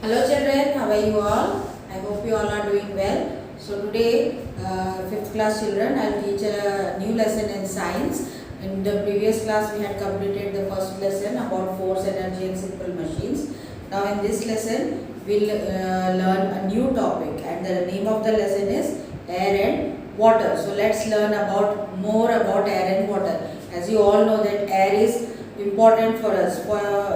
Hello children, how are you all? I hope you all are doing well. So today, 5th class children, I will teach a new lesson in science. In the previous class, we had completed the first lesson about force, energy and simple machines. Now in this lesson, we will learn a new topic, and the name of the lesson is air and water. So let's learn more about air and water. As you all know that air is important for us.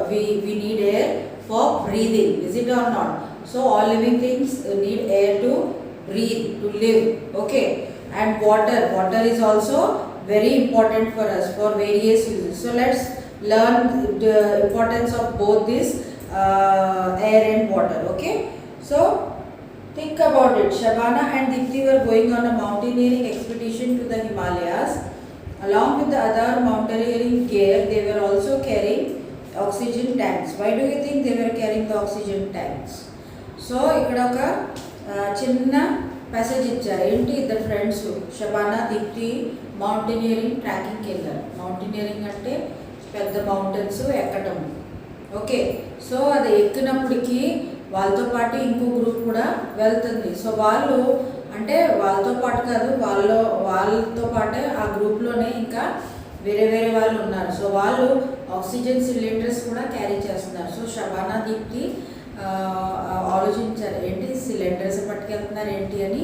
We need air for breathing, is it or not? So all living things need air to breathe, to live, okay? And water is also very important for us for various uses. So let's learn the importance of both this air and water, okay? So think about it. Shabana and Dipti were going on a mountaineering expedition to the Himalayas. Along with the other mountaineering gear, they were also carrying oxygen tanks. Why do you think they were carrying the oxygen tanks? So ఇక్కడ ఒక చిన్న passage ఇచ్చారు. ఏంటి ఇద్దరు friends Shabana Deepti మౌంటైనియరింగ్ ట్రాకింగ్కి వెళ్ళారు. మౌంటైనియరింగ్ అంటే పెద్ద mountains ఎక్కడం, ఓకే. సో అది ఎక్కినప్పటికీ వాళ్ళతో పాటు ఇంకో గ్రూప్ కూడా వెళ్తుంది. సో వాళ్ళు అంటే వాళ్ళతో పాటు కాదు, వాళ్ళతో పాటే ఆ గ్రూప్లోనే ఇంకా వేరే వేరే వాళ్ళు ఉన్నారు. సో వాళ్ళు ఆక్సిజన్ సిలిండర్స్ కూడా క్యారీ చేస్తున్నారు. సో షబానా దీప్తి ఆలోచించారు, ఏంటి సిలిండర్స్ పట్టుకెళ్తున్నారు ఏంటి అని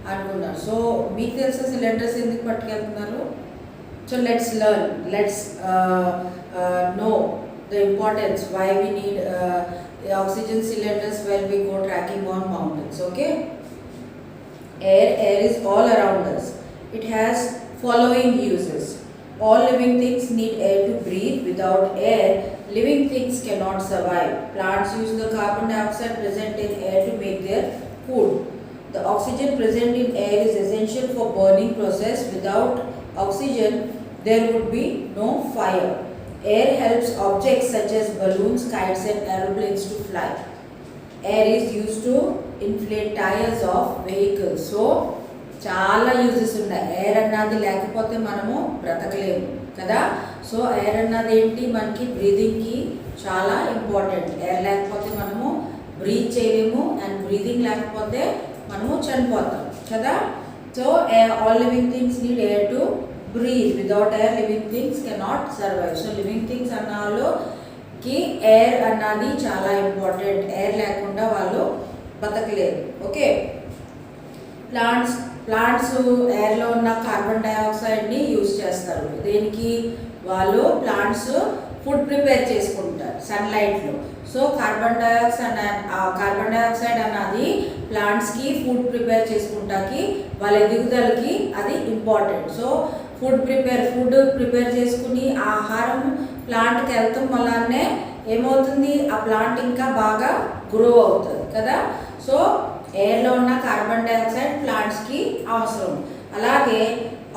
అనుకున్నారు. సో మీకు తెలుసా సిలిండర్స్ ఎందుకు పట్టుకెళ్తున్నారు? So let's know the importance why we need oxygen cylinders when we go trekking on mountains, okay? Air is all around us. It has following uses. All living things need air to breathe. Without air, living things cannot survive. Plants use the carbon dioxide present in air to make their food. The oxygen present in air is essential for burning process. Without oxygen, there would be no fire. Air helps objects such as balloons, kites and aeroplanes to fly. Air is used to inflate tires of vehicles. So చాలా uses ఉన్నాయి. Air అన్నది లేకపోతే మనము బ్రతకలేము కదా. So air అన్నది ఏంటి, మనకి బ్రీదింగ్కి చాలా ఇంపార్టెంట్. ఎయిర్ లేకపోతే మనము బ్రీత్ చేయలేము, అండ్ బ్రీదింగ్ లేకపోతే మనము చనిపోతాం కదా. So all living things need air to breathe. Without air, living things cannot survive. So living things అన్నలోకి ఎయిర్ అన్నది చాలా ఇంపార్టెంట్. ఎయిర్ లేకుండా వాళ్ళు బతకలేరు, ఓకే. ప్లాంట్స్ ఎయిర్లో ఉన్న కార్బన్ డైఆక్సైడ్ని యూజ్ చేస్తారు. దేనికి? వాళ్ళు ప్లాంట్స్ ఫుడ్ ప్రిపేర్ చేసుకుంటారు సన్లైట్లో. సో కార్బన్ డైఆక్సైడ్ అన్నది ప్లాంట్స్కి ఫుడ్ ప్రిపేర్ చేసుకుంటాకి, వాళ్ళ ఎదుగుదలకి అది ఇంపార్టెంట్. సో ఫుడ్ ప్రిపేర్ చేసుకుని ఆహారం ప్లాంట్కి వెళ్తాం వల్లనే ఏమవుతుంది, ఆ ప్లాంట్ ఇంకా బాగా గ్రో అవుతుంది కదా. సో ఎయిర్లో ఉన్న కార్బన్ డైఆక్సైడ్ ప్లాంట్స్కి అవసరం. అలాగే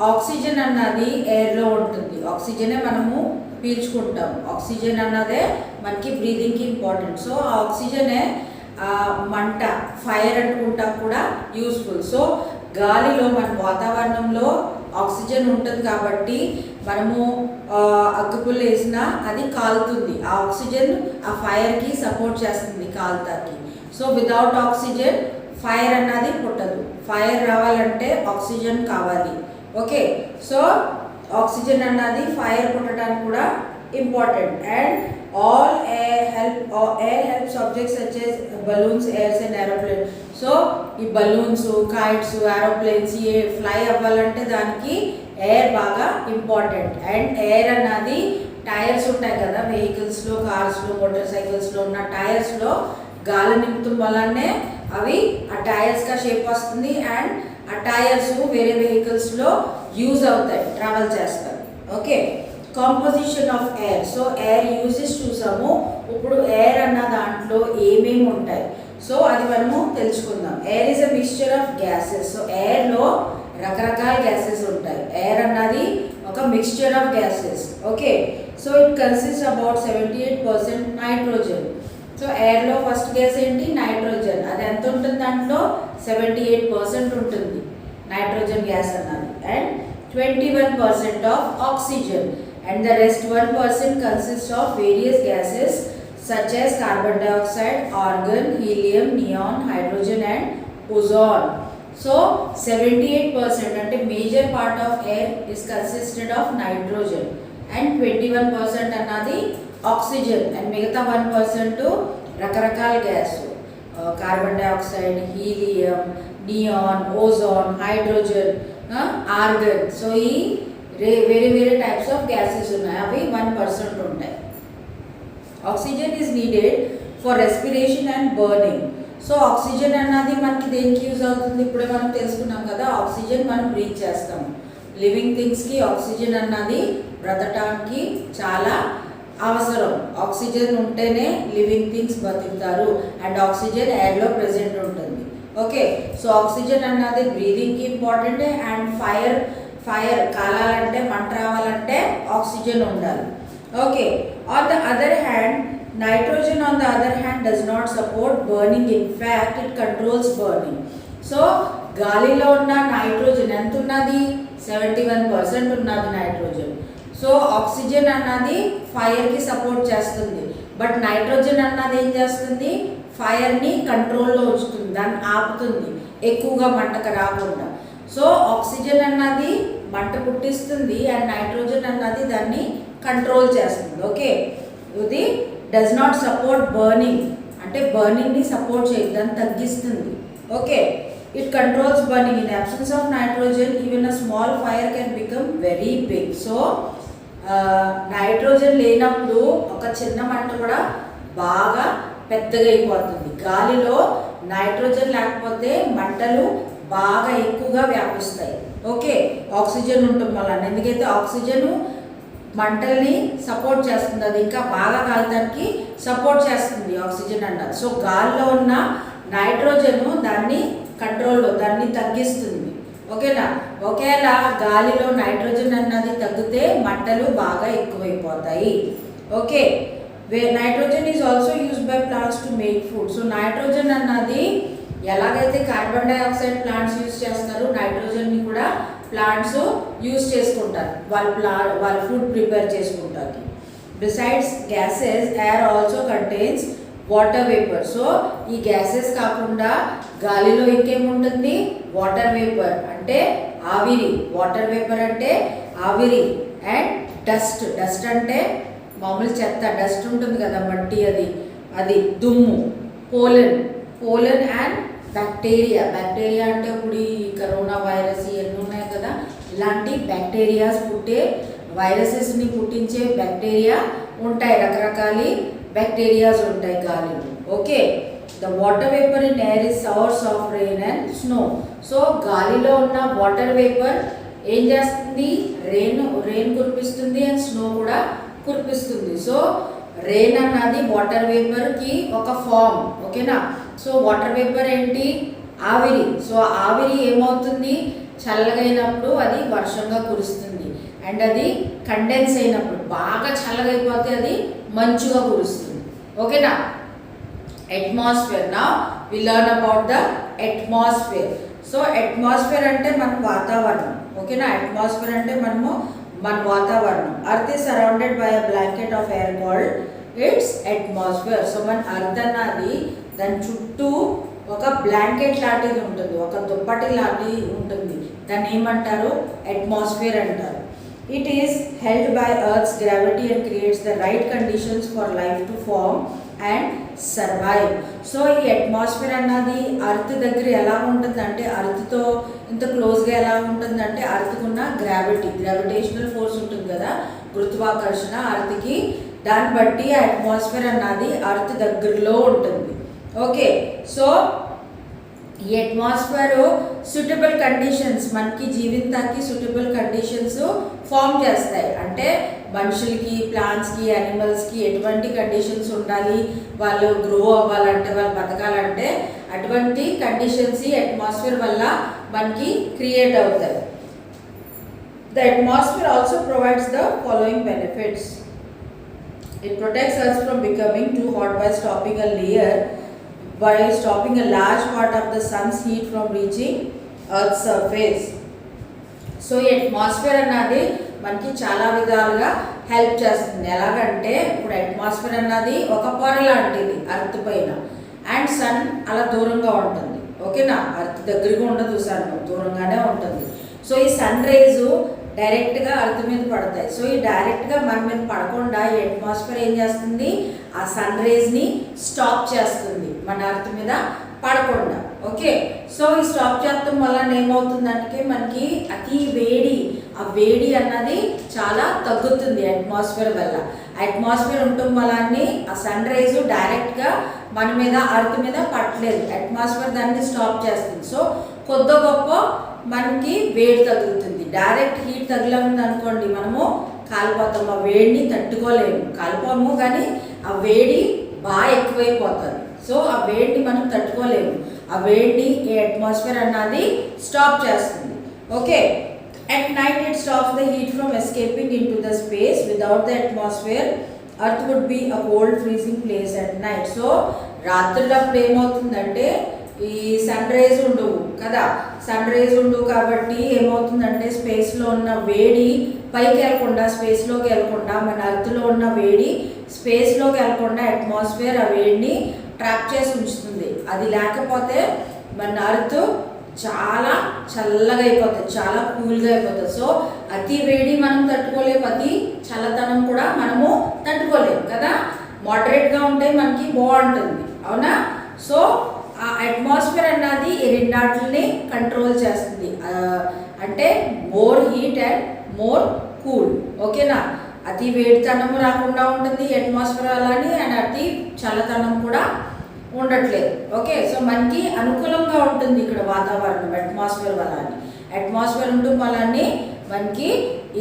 ఆక్సిజన్ అన్నది ఎయిర్లో ఉంటుంది. ఆక్సిజనే మనము పీల్చుకుంటాం. ఆక్సిజన్ అన్నదే మనకి బ్రీదింగ్కి ఇంపార్టెంట్. సో ఆ ఆక్సిజనే మంట, ఫైర్ అనుకుంటా కూడా యూస్ఫుల్. సో గాలిలో మన వాతావరణంలో ఆక్సిజన్ ఉంటుంది కాబట్టి మనము అగ్గిపుల్ల వేసినా అది కాలుతుంది. ఆ ఆక్సిజన్ ఆ ఫైర్కి సపోర్ట్ చేస్తుంది కాలుతాకి. సో వితౌట్ ఆక్సిజన్ ఫైర్ అన్నది పుట్టదు. ఫైర్ రావాలంటే ఆక్సిజన్ కావాలి, ఓకే. సో ఆక్సిజన్ అన్నది ఫైర్ పుట్టడానికి కూడా important. And air helps objects such as balloons, airs and aeroplanes. So ఈ బలూన్స్, కైట్స్, ఏరోప్లేన్స్ ఫ్లై అవ్వాలంటే దానికి ఎయిర్ బాగా ఇంపార్టెంట్. అండ్ ఎయిర్ అన్నది టైర్స్ ఉంటాయి కదా వెహికల్స్లో, కార్స్లో, మోటార్ సైకిల్స్లో ఉన్న టైర్స్లో గాలి నింపుతం వల్లనే అవి ఆ టైర్స్గా షేప్ వస్తుంది. అండ్ ఆ టైర్స్ వేరే వెహికల్స్లో యూజ్ అవుతాయి, ట్రావెల్ చేస్తారు, okay. Composition of air. So air uses చూసాము. ఇప్పుడు ఎయిర్ అన్న దాంట్లో ఏమేమి ఉంటాయి, సో అది మనము తెలుసుకుందాం. Air is a mixture of gases. So ఎయిర్లో రకరకాల గ్యాసెస్ ఉంటాయి. ఎయిర్ అన్నది ఒక mixture of gases, okay. So it consist about 78% nitrogen. So ఎయిర్లో ఫస్ట్ గ్యాస్ ఏంటి? నైట్రోజన్. అది ఎంత ఉంటుంది? దాంట్లో 78% ఉంటుంది నైట్రోజన్ గ్యాస్ అన్నది. And 21% of oxygen. And the rest 1% consists of various gases such as carbon dioxide, argon, helium, neon, hydrogen and ozone. So 78% అంటే major part of air is consisted of nitrogen and 21% అన్నది oxygen and మిగతా 1% రకరకాల gas carbon dioxide, helium, neon, ozone, hydrogen, organ. So ఈ వేరే వేరే types of gases ఉన్నాయి, అవి 1% ఉంటాయి. Oxygen is needed for respiration and burning. So oxygen అన్నది మనకి దేనికి యూజ్ అవుతుంది, ఇప్పుడే మనం తెలుసుకున్నాం కదా. ఆక్సిజన్ మనం బ్రీత్ చేస్తాము. లివింగ్ థింగ్స్కి ఆక్సిజన్ అన్నది బ్రతకడానికి చాలా అవసరం. ఆక్సిజన్ ఉంటేనే లివింగ్ థింగ్స్ బతుకుతారు అండ్ ఆక్సిజన్ ఎయిర్లో ప్రెసెంట్ ఉంటుంది. ఓకే, సో ఆక్సిజన్ అన్నది బ్రీదింగ్కి ఇంపార్టెంట్. అండ్ ఫైర్ కాలాలంటే, మంట రావాలంటే ఆక్సిజన్ ఉండాలి. Okay, on the other hand nitrogen on the other hand does not support burning. In fact it controls burning. So గాలిలో ఉన్న nitrogen ఎంత ఉన్నది, 71% ఉన్నది నైట్రోజన్. సో ఆక్సిజన్ అన్నది ఫైర్కి సపోర్ట్ చేస్తుంది, బట్ నైట్రోజన్ అన్నది ఏం చేస్తుంది, ఫైర్ని కంట్రోల్లో ఉంచుతుంది, దాన్ని ఆపుతుంది ఎక్కువగా మంటకు రాకుండా. సో ఆక్సిజన్ అన్నది మంట పుట్టిస్తుంది అండ్ నైట్రోజన్ అన్నది దాన్ని కంట్రోల్ చేస్తుంది. ఓకే, ఇది డస్ నాట్ సపోర్ట్ బర్నింగ్ అంటే బర్నింగ్ని సపోర్ట్ చేయదు, దాన్ని తగ్గిస్తుంది. Okay, it controls burning. In absence of nitrogen even a small fire can become very big. So nitrogen లేనప్పుడు ఒక చిన్న మంట కూడా బాగా పెద్దగా అయిపోతుంది. గాలిలో నైట్రోజన్ లేకపోతే మంటలు బాగా ఎక్కువగా వ్యాపిస్తాయి. ఓకే, ఆక్సిజన్ ఉంటుంది వల్ల. ఎందుకైతే ఆక్సిజన్ మంటల్ని సపోర్ట్ చేస్తుంది, అది ఇంకా బాగా కాలడానికి సపోర్ట్ చేస్తుంది ఆక్సిజన్ అన్నది. సో గాలిలో ఉన్న నైట్రోజన్ దాన్ని కంట్రోల్లో, దాన్ని తగ్గిస్తుంది. ఓకేనా, ఒకేలా గాలిలో నైట్రోజన్ అన్నది తగ్గితే మంటలు బాగా ఎక్కువైపోతాయి. Okay, nitrogen is also used by plants to make food. So nitrogen అన్నది ఎలాగైతే కార్బన్ డైఆక్సైడ్ ప్లాంట్స్ యూజ్ చేస్తారు, నైట్రోజన్ని కూడా ప్లాంట్స్ యూజ్ చేసుకుంటారు, వాళ్ళ ఫుడ్ ప్రిపేర్ చేసుకుంటారు. Besides gases, air also contains water vapour. So ఈ గ్యాసెస్ కాకుండా గాలిలో ఇంకేముంటుంది, వాటర్ వేపర్ అంటే ఆవిరి. వాటర్ వేపర్ అంటే ఆవిరి. అండ్ డస్ట్, డస్ట్ అంటే మామూలు చెత్త, డస్ట్ ఉంటుంది కదా, మట్టి, అది దుమ్ము. పోలన్ అండ్ బ్యాక్టీరియా. బ్యాక్టీరియా అంటే ఇప్పుడు ఈ కరోనా వైరస్ ఇవన్నీ ఉన్నాయి కదా, ఇలాంటి బ్యాక్టీరియాస్ వైరసెస్ని పుట్టించే బ్యాక్టీరియా ఉంటాయి, రకరకాల బ్యాక్టీరియాస్ ఉంటాయి గాలిలో. Okay, the water vapour in air is source of rain and snow. So గాలిలో ఉన్న వాటర్ వేపర్ ఏం చేస్తుంది, రెయిన్ కురిపిస్తుంది అండ్ స్నో కూడా కురిపిస్తుంది. సో రెయిన్ అన్నది వాటర్ వేపర్కి ఒక ఫామ్. ఓకేనా, సో వాటర్ వేపర్ ఏంటి, ఆవిరి. సో ఆవిరి ఏమవుతుంది, చల్లగా అయినప్పుడు అది వర్షంగా కురుస్తుంది. అండ్ అది కండెన్స్ అయినప్పుడు, బాగా చల్లగా అయిపోతే అది మంచుగా కురుస్తుంది. ఓకేనా, అట్మాస్ఫియర్. నా we learn about the atmosphere. So atmosphere అంటే మన వాతావరణం. ఓకేనా, అట్మాస్ఫియర్ అంటే మన వాతావరణం. Earth is surrounded by a blanket of air called its atmosphere. So మన అర్త్ అన్నది దాని చుట్టూ ఒక బ్లాంకెట్ లాంటిది ఉంటుంది, ఒక దుప్పటి లాంటిది ఉంటుంది, దాన్ని ఏమంటారు, అట్మాస్ఫియర్ అంటారు. It is held by earth's gravity and creates the right conditions for life to form and survive. So ఈ అట్మాస్ఫియర్ అన్నది అర్త్ దగ్గర ఎలా ఉంటుందంటే, అర్త్తో ఇంత క్లోజ్గా ఎలా ఉంటుందంటే, అర్త్కున్న గ్రావిటేషనల్ ఫోర్స్ ఉంటుంది కదా, గురుత్వాకర్షణ అర్త్కి, దాన్ని బట్టి ఆ అట్మాస్ఫియర్ అన్నది అర్త్ దగ్గరలో ఉంటుంది. ఓకే, సో ఈ అట్మాస్ఫియర్ సూటబుల్ కండిషన్స్, మనకి జీవితానికి సూటబుల్ కండిషన్స్ ఫామ్ చేస్తాయి. అంటే మనుషులకి, ప్లాంట్స్కి, యానిమల్స్కి ఎటువంటి కండిషన్స్ ఉండాలి, వాళ్ళు గ్రో అవ్వాలంటే, వాళ్ళు బతకాలంటే అటువంటి కండిషన్స్ ఈ అట్మాస్ఫియర్ వల్ల మనకి క్రియేట్ అవుతాయి. The atmosphere also provides the following benefits. It protects us from becoming too hot by stopping a large part of the sun's heat from reaching Earth's surface. So ఈ atmosphere అన్నది మనకి చాలా విధాలుగా help చేస్తుంది. ఎలాగంటే ఇప్పుడు atmosphere అన్నది ఒక పొర లాంటిది అర్త్ పైన, అండ్ సన్ అలా దూరంగా ఉంటుంది. ఓకేనా, అర్త్ దగ్గరగా ఉండదు, సన్ దూరంగానే ఉంటుంది. సో ఈ సన్ రేజ్ డైరెక్ట్గా అర్త్ మీద పడతాయి. సో ఈ డైరెక్ట్గా మన మీద పడకుండా ఈ అట్మాస్ఫియర్ ఏం చేస్తుంది, ఆ సన్ రేజ్ని స్టాప్ చేస్తుంది మన అర్త్ మీద పడకుండా. ఓకే, సో ఈ స్టాప్ చేయడం వల్ల ఏమవుతుందంటే మనకి అతి వేడి, ఆ వేడి అన్నది చాలా తగ్గుతుంది అట్మాస్ఫియర్ వల్ల. అట్మాస్ఫియర్ ఉండటం వల్ల ఆ సన్ రైజ్ డైరెక్ట్గా మన మీద అర్త్ మీద పట్టలేదు, అట్మాస్ఫియర్ దాన్ని స్టాప్ చేస్తుంది. సో కొద్ది గొప్ప మనకి వేడి తగులుతుంది. డైరెక్ట్ హీట్ తగిలింది అనుకోండి మనము కాలిపోతాం, ఆ వేడిని తట్టుకోలేము, కాలిపోము, కానీ ఆ వేడి బాగా ఎక్కువైపోతుంది. సో ఆ వేడిని మనం తట్టుకోలేము, ఆ వేడిని ఈ అట్మాస్ఫియర్ అన్నది స్టాప్ చేస్తుంది. Okay, at night it stops the heat from escaping into the space. Without the atmosphere earth would be a cold freezing place at night. So రాత్రులప్పుడు ఏమవుతుందంటే ఈ సన్ రైజ్ ఉండవు కదా, సన్ రైజ్ ఉండవు కాబట్టి ఏమవుతుందంటే స్పేస్లో ఉన్న వేడి పైకి వెళ్ళకుండా, స్పేస్లోకి వెళ్ళకుండా, మన అర్త్లో ఉన్న వేడి స్పేస్లోకి వెళ్ళకుండా అట్మాస్ఫియర్ ఆ వేడిని ట్రాప్ చేసి ఉంచుతుంది. అది లేకపోతే మన అర్త్ చాలా చల్లగా అయిపోతుంది, చాలా కూల్గా అయిపోతుంది. సో అతి వేడి మనం తట్టుకోలేము, అతి చల్లదనం కూడా మనము తట్టుకోలేము కదా. మోడరేట్గా ఉంటే మనకి బాగుంటుంది, అవునా. సో ఆ అట్మాస్ఫియర్ అన్నది ఈ రెండాటిని కంట్రోల్ చేస్తుంది, అంటే more heat and more cool. ఓకేనా, అతి వేడితనం రాకుండా ఉంటుంది అట్మాస్ఫియర్ అలాని, అండ్ అతి చల్లదనం కూడా ఉండట్లేదు. ఓకే, సో మనకి అనుకూలంగా ఉంటుంది ఇక్కడ వాతావరణం అట్మాస్ఫియర్ వల్ల. అట్మాస్ఫియర్ ఉండడం వల్ల మనకి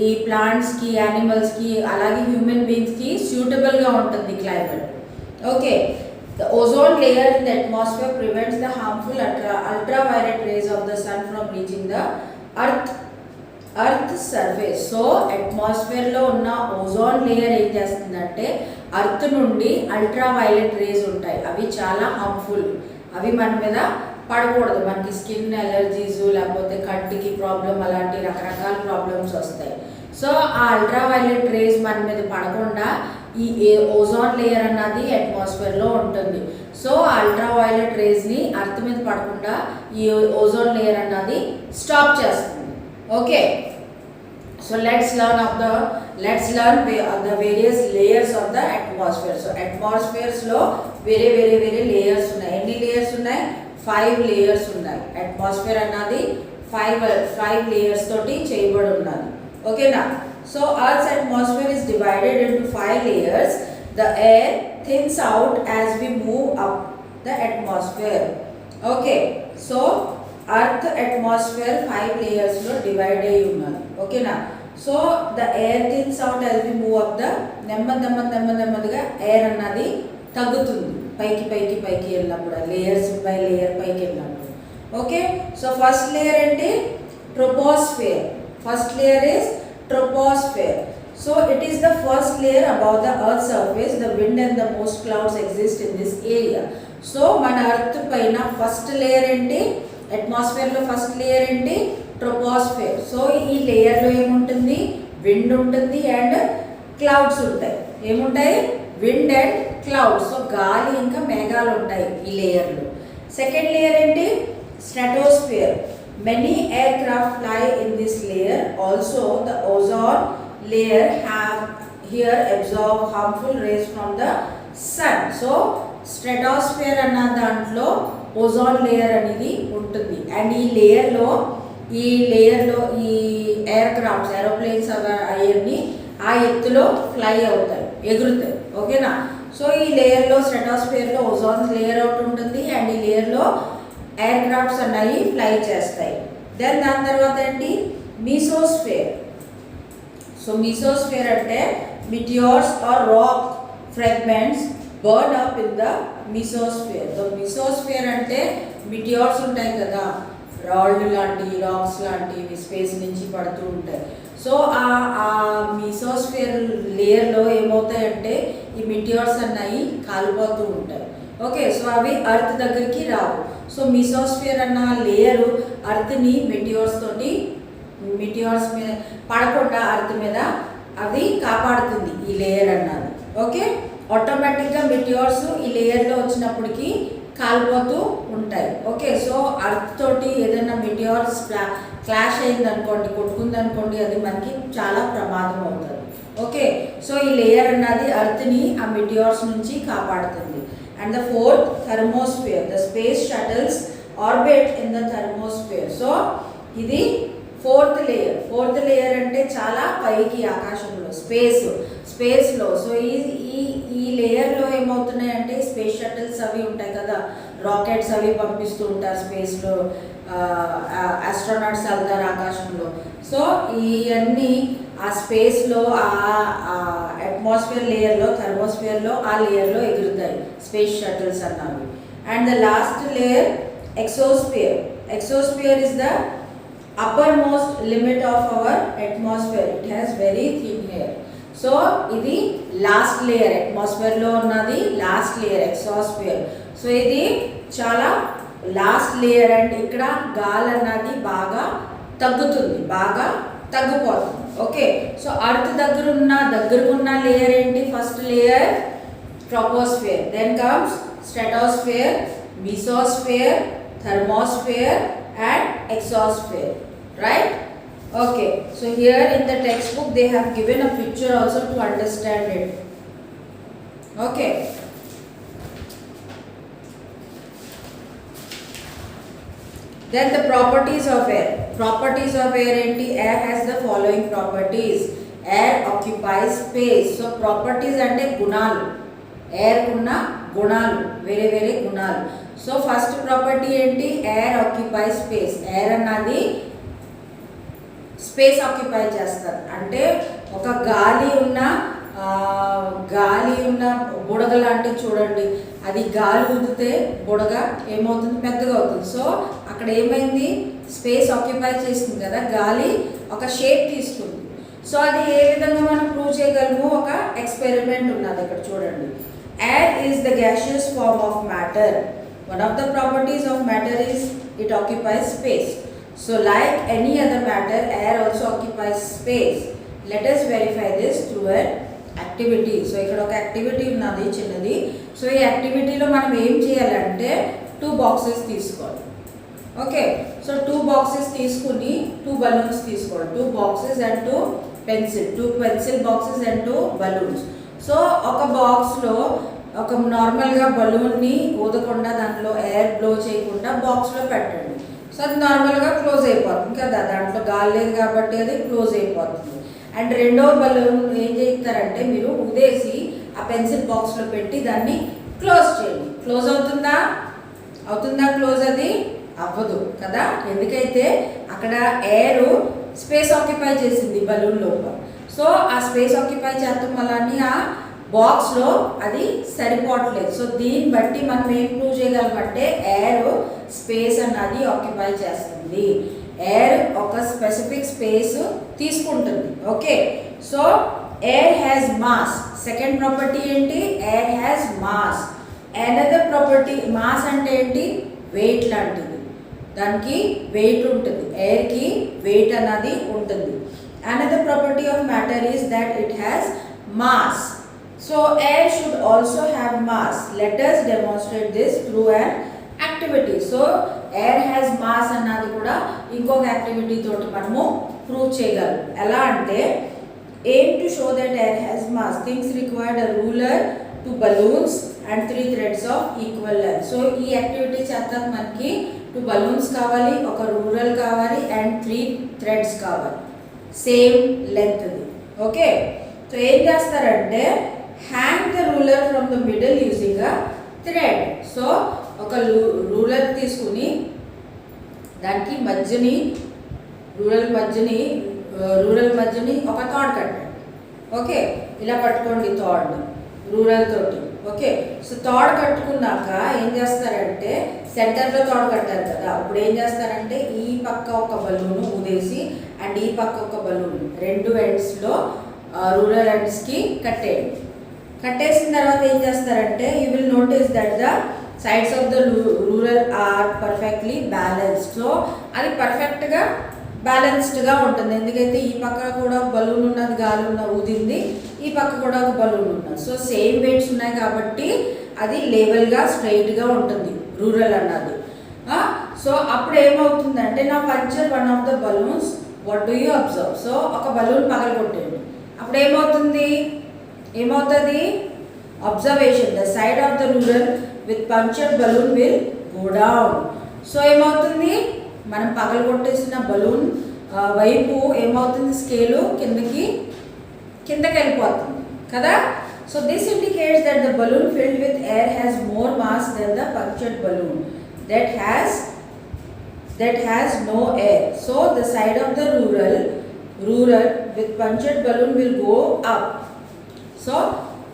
ఈ ప్లాంట్స్కి, యానిమల్స్కి, అలాగే హ్యూమన్ బీయింగ్స్కి సూటబుల్గా ఉంటుంది climate. Okay, the ozone layer in the atmosphere prevents the harmful ultraviolet rays of the sun from reaching the earth surface. So అట్మాస్ఫియర్లో ఉన్న ఓజోన్ లేయర్ ఏం చేస్తుందంటే అర్త్ నుండి అల్ట్రావైలెట్ రేస్ ఉంటాయి, అవి చాలా హార్మ్ఫుల్, అవి మన మీద పడకూడదు. మనకి స్కిన్ ఎలర్జీస్, లేకపోతే కంటికి ప్రాబ్లం, అలాంటి రకరకాల ప్రాబ్లమ్స్ వస్తాయి. సో ఆ అల్ట్రావైలెట్ రేస్ మన మీద పడకుండా ఈ ఓజోన్ లేయర్ అన్నది అట్మాస్ఫియర్లో ఉంటుంది. సో ఆ అల్ట్రావైలెట్ రేస్ని అర్త్ మీద పడకుండా ఈ ఓజోన్ లేయర్ అన్నది స్టాప్ చేస్తుంది. Okay, so let's learn the various layers of the atmosphere. So atmospheres లో వేరే లేయర్స్ ఉన్నాయి. ఎన్ని లేయర్స్ ఉన్నాయి? 5 లేయర్స్ ఉన్నాయి. అట్మాస్ఫియర్ అన్నది 5 లేయర్స్ తోటి చేయబడి ఉన్నది. ఓకేనా, so Earth's atmosphere is divided into 5 layers. The air thins out as we move up the atmosphere. Okay, so Earth atmosphere 5 layers లో డివైడ్ అయ్యి ఉన్నది. ఓకేనా, so the air thins out as we move up the నెమ్మదిగా air అన్నది తగ్గుతుంది పైకి వెళ్ళినప్పుడు, layers by layer పైకి వెళ్ళినప్పుడు. ఓకే, సో ఫస్ట్ లేయర్ అంటే troposphere. First layer is troposphere. So it is the first layer above the earth surface. The wind and the most clouds exist in this area. So మన earth పైన first layer ఏంటి? అట్మాస్ఫియర్లో first layer ఏంటి? Troposphere. So ఈ లేయర్లో ఏముంటుంది? Wind ఉంటుంది and clouds ఉంటాయి. ఏముంటాయి? Wind and clouds. సో గాలి ఇంకా మేఘాలు ఉంటాయి ఈ లేయర్లో. సెకండ్ లేయర్ ఏంటి? Stratosphere. Many aircraft fly in this layer. Also the ozone layer have here absorb harmful rays from the sun. So stratosphere అన్న దాంట్లో ఓజోన్ లేయర్ అనేది ఉంటుంది. అండ్ ఈ లేయర్లో ఈ ఎయిర్ క్రాఫ్ట్స్, ఏరోప్లేన్స్ అవన్నీ ఆ ఎత్తులో ఫ్లై అవుతాయి, ఎగురుతాయి. ఓకేనా, సో ఈ లేయర్లో స్ట్రాటోస్ఫియర్లో ఓజోన్ లేయర్ ఒకటి ఉంటుంది అండ్ ఈ లేయర్లో ఎయిర్ క్రాఫ్ట్స్ అన్నవి ఫ్లై చేస్తాయి. దెన్ దాని తర్వాత ఏంటి? మీసోస్ఫియర్. సో మీసోస్ఫియర్ అంటే meteors or rock fragments burn up in the mesosphere. So mesosphere అంటే మిటియోర్స్ ఉంటాయి కదా, రాళ్ళు లాంటి, రాక్స్ లాంటివి స్పేస్ నుంచి పడుతూ ఉంటాయి. సో ఆ మీసోస్ఫియర్ లేయర్లో ఏమవుతాయంటే ఈ మిటియోర్స్ అన్నవి కాలిపోతూ ఉంటాయి. ఓకే, సో అవి అర్త్ దగ్గరికి రావు. సో మీసోస్ఫియర్ అన్న లేయరు అర్త్ని మిటియోర్స్ తోటి మిటియార్స్ మీద పడకుండా అర్త్ మీద అది కాపాడుతుంది ఈ లేయర్ అన్నది. ఓకే, ఆటోమేటిక్గా మిటియార్స్ ఈ లేయర్లో వచ్చినప్పటికీ కాలిపోతూ ఉంటాయి. ఓకే, సో అర్త్ తోటి ఏదైనా మిటియార్స్ క్లాష్ అయింది అనుకోండి, కొట్టుకుంది అనుకోండి, అది మనకి చాలా ప్రమాదం అవుతుంది. ఓకే, సో ఈ లేయర్ అన్నది అర్త్ని ఆ మిటియార్స్ నుంచి కాపాడుతుంది. And the fourth, thermosphere. The space shuttles orbit in the thermosphere. So ఇది ఫోర్త్ లేయర్. ఫోర్త్ లేయర్ అంటే చాలా పైకి ఆకాశంలో స్పేస్లో. సో ఈ లేయర్లో ఏమవుతున్నాయి అంటే స్పేస్ షటిల్స్ అవి ఉంటాయి కదా, రాకెట్స్ అవి పంపిస్తూ ఉంటారు స్పేస్లో, ఆస్ట్రోనాట్స్ వెళ్తారు ఆకాశంలో. సో ఇవన్నీ ఆ స్పేస్లో అట్మాస్ఫియర్ లేయర్లో, థర్మోస్ఫియర్లో ఆ లేయర్లో ఎగురుతాయి స్పేస్ షటిల్స్ అన్నవి. And the last layer exosphere. Exosphere is the uppermost limit of our atmosphere. It has very thin layer. So ఇది లాస్ట్ లేయర్, అట్మాస్ఫియర్ లో ఉన్నది లాస్ట్ లేయర్ ఎక్సోస్ఫియర్. సో ఇది చాలా లాస్ట్ లేయర్ అండ్ ఇక్కడ గాలి అన్నది బాగా తగ్గిపోతుంది. ఓకే, సో అర్త్ దగ్గరున్న లేయర్ ఏంటి? First layer troposphere, then comes stratosphere, mesosphere, thermosphere and exosphere, right? Okay, so here in the textbook they have given a picture also to understand it. Okay, then the properties of air. Properties of air enti? Air has the following properties. Air occupies space. So properties ante gunalu, air kunna గుణాలు, వేరే గుణాలు. So first property ఏంటి? Air occupy space. Air అన్నది space occupy చేస్తారు. అంటే ఒక గాలి ఉన్న బుడగ లాంటివి చూడండి, అది గాలి ఊదితే బుడగ ఏమవుతుంది? పెద్దగా అవుతుంది. సో అక్కడ ఏమైంది? స్పేస్ ఆక్యుపై చేస్తుంది కదా, గాలి ఒక షేప్ తీసుకుంది. సో అది ఏ విధంగా మనం ప్రూవ్ చేయగలము? ఒక ఎక్స్పెరిమెంట్ ఉన్నది ఇక్కడ చూడండి. Air is the gaseous form of matter. One of the properties of matter is it occupies space. So like any other matter, air also occupies space. Let us verify this through an activity. So ఇక్కడ ఒక activity ఉన్నది చిన్నది. So ఈ యాక్టివిటీలో మనం ఏం చేయాలంటే 2 boxes తీసుకోవాలి. Okay, so 2 boxes తీసుకుని 2 బలూన్స్ తీసుకోవాలి. 2 boxes and 2 pencil boxes and 2 balloons. So ఒక బాక్స్లో ఒక నార్మల్గా బలూన్ని ఊదకుండా దాంట్లో ఎయిర్ బ్లో చేయకుండా బాక్స్లో పెట్టండి. సో అది నార్మల్గా క్లోజ్ అయిపోతుంది కదా, దాంట్లో గాలి లేదు కాబట్టి అది క్లోజ్ అయిపోతుంది. అండ్ రెండో బలూన్ ఏం చేస్తారంటే మీరు ఊదేసి ఆ పెన్సిల్ బాక్స్లో పెట్టి దాన్ని క్లోజ్ చేయండి. క్లోజ్ అవుతుందా? క్లోజ్? అది అవ్వదు కదా, ఎందుకైతే అక్కడ ఎయిర్ స్పేస్ ఆక్యుపై చేసింది బలూన్ లోపల. సో ఆ స్పేస్ ఆక్యుపై చేస్తాం వల్ల ఆ బాక్స్లో అది సరిపోవట్లేదు. సో దీన్ని బట్టి మనం ఏం ప్రూవ్ చేయగలమంటే ఎయిర్ స్పేస్ అన్నది ఆక్యుపై చేస్తుంది. ఎయిర్ ఒక స్పెసిఫిక్ స్పేస్ తీసుకుంటుంది. Okay, so air has mass. Second property ఏంటి? Air has mass. Another property, mass అంటే ఏంటి? వెయిట్ లాంటిది, దానికి వెయిట్ ఉంటుంది, ఎయిర్కి వెయిట్ అన్నది ఉంటుంది. Another property of matter is that it has mass. So air should also have mass. Let us demonstrate this through an activity. So air has mass అన్నది కూడా ఇంకొక యాక్టివిటీ తోటి మనము ప్రూవ్ చేయగలం. ఎలా అంటే aim to show that air has mass. Things required a ruler, 2 balloons and 3 threads of equal length. So ఈ activity చేద్దాం. మనకి 2 balloons కావాలి, ఒక రూలర్ కావాలి అండ్ 3 threads కావాలి సేమ్ లెంత్. ఓకే, సో ఏం చేస్తారంటే hang the ruler from the middle using a thread. So ఒక రూలర్ తీసుకుని దానికి రూలర్ మధ్యని ఒక థాడ్ కట్టండి. ఓకే, ఇలా పట్టుకోండి థాడ్ రూలర్ తోటి. ఓకే, సో థాడ్ కట్టుకున్నాక ఏం చేస్తారంటే సెంటర్లో థాడ్ కట్టారు కదా, ఇప్పుడు ఏం చేస్తారంటే ఈ పక్క ఒక బలూను ఊదేసి అండ్ ఈ పక్క ఒక బలూన్ 2 ఎండ్స్లో రూలర్ ఎండ్స్కి కట్టేసిన తర్వాత ఏం చేస్తారంటే you will notice that the sides of the ruler are perfectly balanced. So అది పర్ఫెక్ట్గా బ్యాలెన్స్డ్గా ఉంటుంది. ఎందుకైతే ఈ పక్క కూడా బలూన్ ఉన్నది, గాలి ఊదింది, ఈ పక్క కూడా ఒక బలూన్ ఉన్నది. సో సేమ్ వెయిట్స్ ఉన్నాయి కాబట్టి అది లెవెల్గా స్ట్రైట్గా ఉంటుంది రూరల్ అన్నది. సో అప్పుడు ఏమవుతుందంటే నా puncture one of the balloons, what do you observe? So ఒక బలూన్ పగలగొట్టండి, అప్పుడు ఏమవుతుంది? Observation, the side of the ruler with puncture balloon will go down. So ఏమవుతుంది? మనం పగలగొట్టేసిన బలూన్ వైపు ఏమవుతుంది? స్కేలు కిందకి వెళ్ళిపోతుంది కదా. So this indicates that the balloon filled with air has more mass than the punctured balloon that has no air. So the side of the rural with punctured balloon will go up. So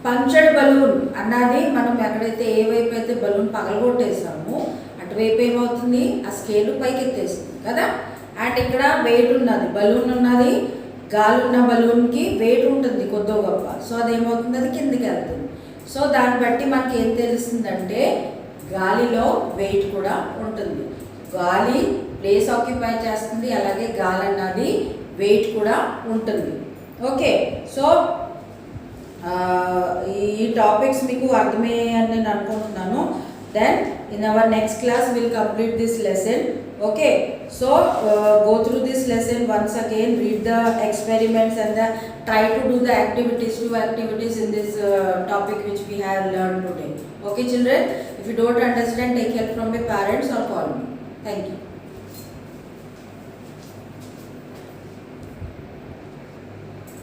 punctured balloon అన్నది మనం ఎక్కడైతే ఏ వైపు అయితే balloon పగలగొట్టేసామో అటువైపు ఏమవుతుంది? ఆ scale పైకి ఎత్తేస్తుంది కదా. అండ్ ఇక్కడ వెయిట్ ఉన్నది, బలూన్ ఉన్నది, గాలి ఉన్న బలూన్కి వెయిట్ ఉంటుంది కొద్దో గొప్ప. సో అదేమవుతుంది? అది కిందికి వెళ్తుంది. సో దాన్ని బట్టి మనకి ఏం తెలుస్తుందంటే గాలిలో వెయిట్ కూడా ఉంటుంది. గాలి ప్లేస్ ఆక్యుపై చేస్తుంది, అలాగే గాలి అన్నది వెయిట్ కూడా ఉంటుంది. ఓకే, సో ఈ టాపిక్స్ మీకు అర్థమయ్యాయని నేను అనుకుంటున్నాను. Then in our next class will complete this lesson. Okay, so go through this lesson once again, read the experiments and try to do the two activities in this topic which we have learned today. Okay children, if you don't understand, take help from your parents or call me. Thank you.